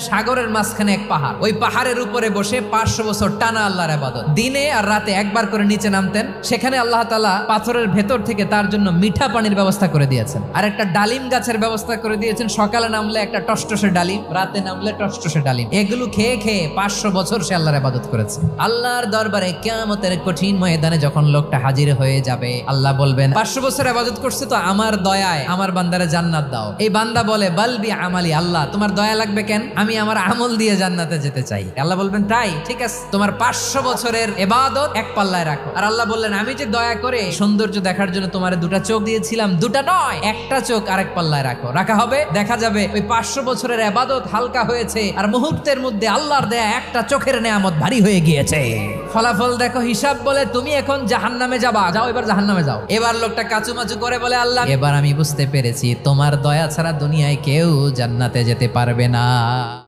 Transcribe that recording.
সাগরের মাঝখানে এক পাহাড়, ওই পাহাড়ের উপরে বসে 500 বছর টানা আল্লাহর ইবাদত, দিনে আর রাতে একবার করে নিচে নামতেন। সেখানে আল্লাহ তাআলা পাথরের ভেতর থেকে তার জন্য মিঠা পানির ব্যবস্থা করে দিয়েছেন, আর একটা ডালিম গাছের ব্যবস্থা করে দিয়েছেন। সকালে নামলে একটা টসটসে ডালিম, রাতে নামলে টসটসে ডালিম। এগুলো খেয়ে খেয়ে 500 বছর সে আল্লাহর ইবাদত করেছে। আল্লাহর দরবারে কিয়ামতের কঠিন ময়দানে যখন লোকটা হাজির হয়ে যাবে, আল্লাহ বলবেন 500 বছর ইবাদত করছে তো আমার দয়ায় আমার বান্দারে জান্নাত দাও। এই বান্দা বলে বালবি আমালি, আল্লাহ তোমার দয়া লাগবে কেন, আমি আমার আমল দিয়ে জান্নাতে যেতে চাই। আল্লাহ বলবেন তাই, ঠিক আছে, তোমার 500 বছরের ইবাদত এক পাল্লায় রাখো। আর আল্লাহ বললেন আমি যে দয়া করে সৌন্দর্য দেখার জন্য তোমার দুটা চোখ দিয়েছিলাম, দুটা নয় একটা চোখ আরেক পাল্লায় রাখো। রাখা হবে, দেখা যাবে ওই 500 বছরের ইবাদত হালকা হয়েছে আর মুহূর্তের মধ্যে আল্লাহর দেয়া একটা চোখের নেয়ামত ভারী হয়ে গিয়েছে। ফলাফল দেখো, হিসাব বলে তুমি এখন জাহান্নামে যাবা, যাও এবার জাহান্নামে যাও। এবার লোকটা কাচুমাচু করে বলে আল্লাহ এবার আমি বুঝতে পেরেছি তোমার দয়া ছাড়া দুনিয়ায় কেউ জান্নাতে যেতে পারবে না।